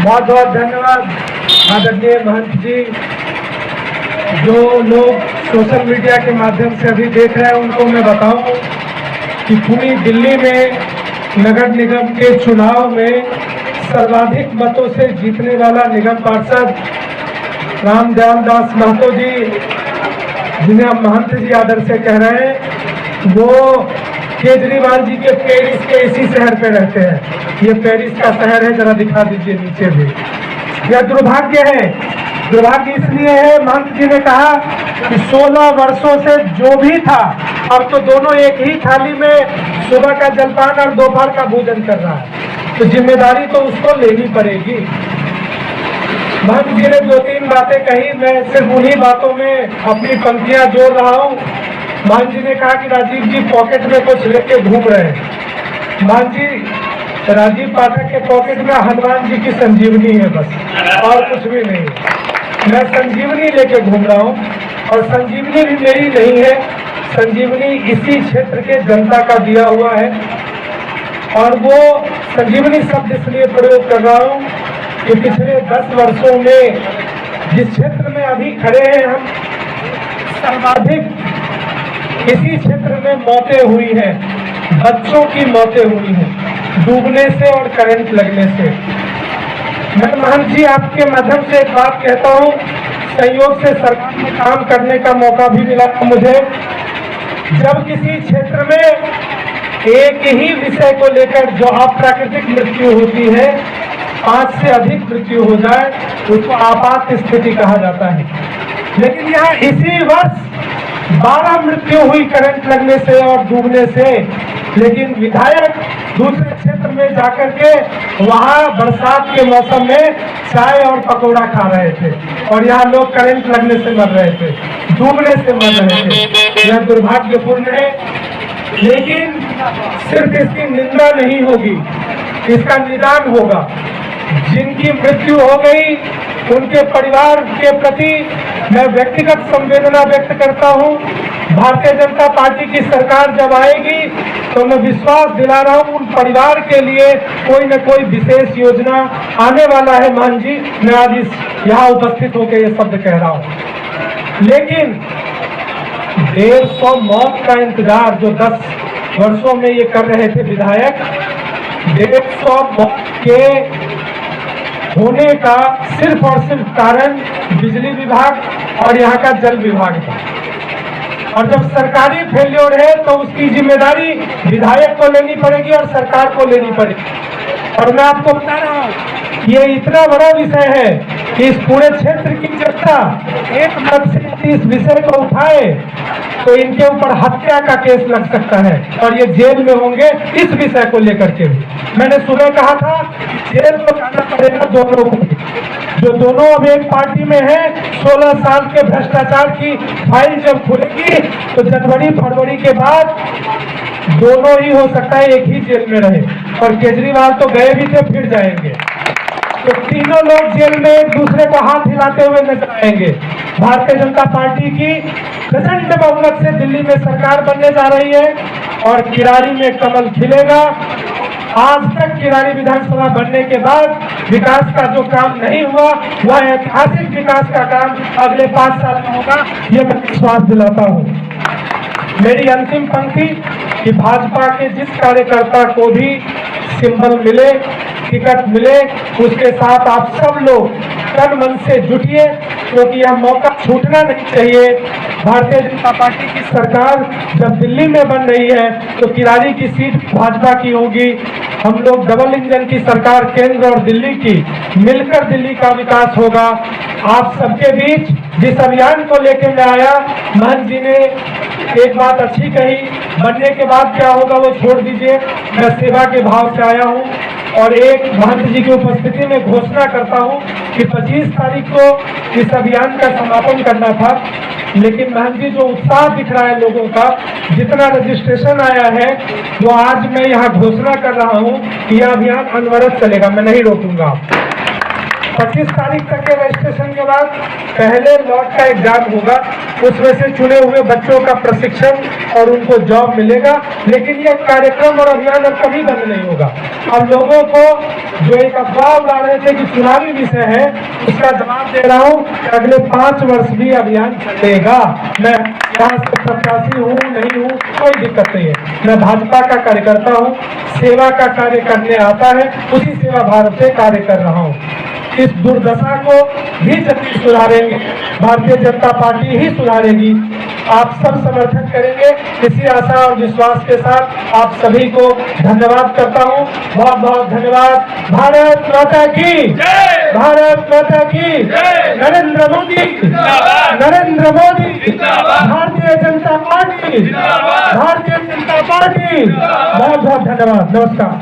बहुत बहुत धन्यवाद आदरणीय महंत जी। जो लोग सोशल मीडिया के माध्यम से अभी देख रहे हैं उनको मैं बताऊं कि पूरी दिल्ली में नगर निगम के चुनाव में सर्वाधिक मतों से जीतने वाला निगम पार्षद रामदयाल दास महतो जी, जिन्हें हम महंत जी आदर से कह रहे हैं, वो केजरीवाल जी के पेरिस के इसी शहर पे रहते हैं। ये पेरिस का शहर है, जरा दिखा दीजिए नीचे भी। यह दुर्भाग्य है, दुर्भाग्य इसलिए है, महंत जी ने कहा कि 16 वर्षों से जो भी था अब तो दोनों एक ही थाली में सुबह का जलपान और दोपहर का भोजन कर रहा है, तो जिम्मेदारी तो उसको लेनी पड़ेगी। महंत जी ने 2-3 बातें कही, मैं सिर्फ उन्हीं बातों में अपनी पंक्तियां जोड़ रहा हूँ। महंत जी ने कहा कि राजीव जी पॉकेट में कुछ लेके घूम रहे हैं। महंत जी, राजीव पाठक के पॉकेट में हनुमान जी की संजीवनी है बस, और कुछ भी नहीं। मैं संजीवनी लेके घूम रहा हूँ, और संजीवनी भी मेरी नहीं है, संजीवनी इसी क्षेत्र के जनता का दिया हुआ है। और वो संजीवनी शब्द इसलिए प्रयोग कर रहा हूँ कि पिछले 10 वर्षों में जिस क्षेत्र में अभी खड़े हैं हम, सर्वाधिक इसी क्षेत्र में मौतें हुई हैं, बच्चों की मौतें हुई हैं डूबने से और करंट लगने से। मैं महंत जी आपके माध्यम से एक बात कहता हूँ, संयोग से सरकार में काम करने का मौका भी मिला मुझे। जब किसी क्षेत्र में एक ही विषय को लेकर जो अप्राकृतिक मृत्यु होती है, 5 से अधिक मृत्यु हो जाए, उसको आपात स्थिति कहा जाता है। लेकिन यहाँ इसी वर्ष 12 मृत्यु हुई करंट लगने से और डूबने से, लेकिन विधायक दूसरे क्षेत्र में जाकर के वहां बरसात के मौसम में चाय और पकौड़ा खा रहे थे, और यहाँ लोग करंट लगने से मर रहे थे, डूबने से मर रहे थे। यह दुर्भाग्यपूर्ण है, लेकिन सिर्फ इसकी निंदा नहीं होगी, इसका निदान होगा। जिनकी मृत्यु हो गई उनके परिवार के प्रति मैं व्यक्तिगत संवेदना व्यक्त करता हूं। भारतीय जनता पार्टी की सरकार जब आएगी तो मैं विश्वास दिला रहा हूं उन परिवार के लिए कोई न कोई विशेष योजना आने वाला है। मान जी, मैं आज यहाँ उपस्थित होकर ये शब्द कह रहा हूं। लेकिन 150 मौत का इंतजार जो 10 वर्षों में ये कर रहे थे विधायक, 150 मौत के होने का सिर्फ और सिर्फ कारण बिजली विभाग और यहाँ का जल विभाग है। और जब सरकारी फेल्योर है तो उसकी जिम्मेदारी विधायक को लेनी पड़ेगी और सरकार को लेनी पड़ेगी। और मैं आपको बता रहा हूँ, ये इतना बड़ा विषय है कि इस पूरे क्षेत्र की जनता एक मत से इस विषय को उठाए तो इनके ऊपर हत्या का केस लग सकता है और ये जेल में होंगे इस विषय को लेकर के भी। मैंने सुबह कहा था जेल तो जाना पड़ेगा दोनों को, जो दोनों अब एक पार्टी में है। 16 साल के भ्रष्टाचार की फाइल जब खुलेगी तो जनवरी फरवरी के बाद दोनों ही हो सकता है एक ही जेल में रहे, और केजरीवाल तो गए भी थे फिर जाएंगे, तो तीनों लोग जेल में एक दूसरे को हाथ हिलाते हुए नजर आएंगे। भारतीय जनता पार्टी की प्रचंड बहुमत से दिल्ली में सरकार बनने जा रही है और किरारी में कमल खिलेगा। आज तक किरारी विधानसभा बनने के बाद विकास का जो काम नहीं हुआ, वह ऐतिहासिक विकास का काम अगले 5 साल में होगा, ये मैं विश्वास दिलाता हूँ। मेरी अंतिम पंक्ति कि भाजपा के जिस कार्यकर्ता को भी सिंबल मिले, टिकट मिले, उसके साथ आप सब लोग तन मन से जुटिए, क्योंकि यह मौका छूटना नहीं चाहिए। भारतीय जनता पार्टी की सरकार जब दिल्ली में बन रही है तो किरारी की सीट भाजपा की होगी। हम लोग डबल इंजन की सरकार केंद्र और दिल्ली की मिलकर दिल्ली का विकास होगा। आप सबके बीच जिस अभियान को लेकर मैं आया, महंत जी ने एक बात अच्छी कही, बनने के बाद क्या होगा वो छोड़ दीजिए, मैं सेवा के भाव से आया हूँ और एक महंत जी की उपस्थिति में घोषणा करता हूँ कि 25 तारीख को इस अभियान का समापन करना था, लेकिन महंत जी जो उत्साह दिख रहा है लोगों का, जितना रजिस्ट्रेशन आया है, वो आज मैं यहाँ घोषणा कर रहा हूँ कि यह अभियान अनवरत चलेगा, मैं नहीं रोकूंगा। 25 तारीख तक के रजिस्ट्रेशन के बाद पहले लॉट का एग्जाम होगा, उसमें से चुने हुए बच्चों का प्रशिक्षण और उनको जॉब मिलेगा। लेकिन ये कार्यक्रम और अभियान अब कभी बंद नहीं होगा। अब लोगों को जो एक अफवाह उड़ा रहे थे कि चुनावी विषय है, उसका जवाब दे रहा हूँ कि अगले 5 वर्ष भी अभियान चलेगा। मैं यहाँ से प्रत्याशी हूँ नहीं हूँ कोई दिक्कत नहीं है, मैं भाजपा का कार्यकर्ता हूँ, सेवा का कार्य करने आता है, उसी सेवा भारत से कार्य कर रहा हूँ। इस दुर्दशा को भी जल्दी सुधारेंगे, भारतीय जनता पार्टी ही सुधारेगी। आप सब समर्थन करेंगे, इसी आशा और विश्वास के साथ आप सभी को धन्यवाद करता हूँ। बहुत बहुत धन्यवाद। भारत माता की जय, भारत माता की जय, नरेंद्र मोदी जिंदाबाद, नरेंद्र मोदी जिंदाबाद, भारतीय जनता पार्टी जिंदाबाद, भारतीय जनता पार्टी। बहुत बहुत धन्यवाद। नमस्कार।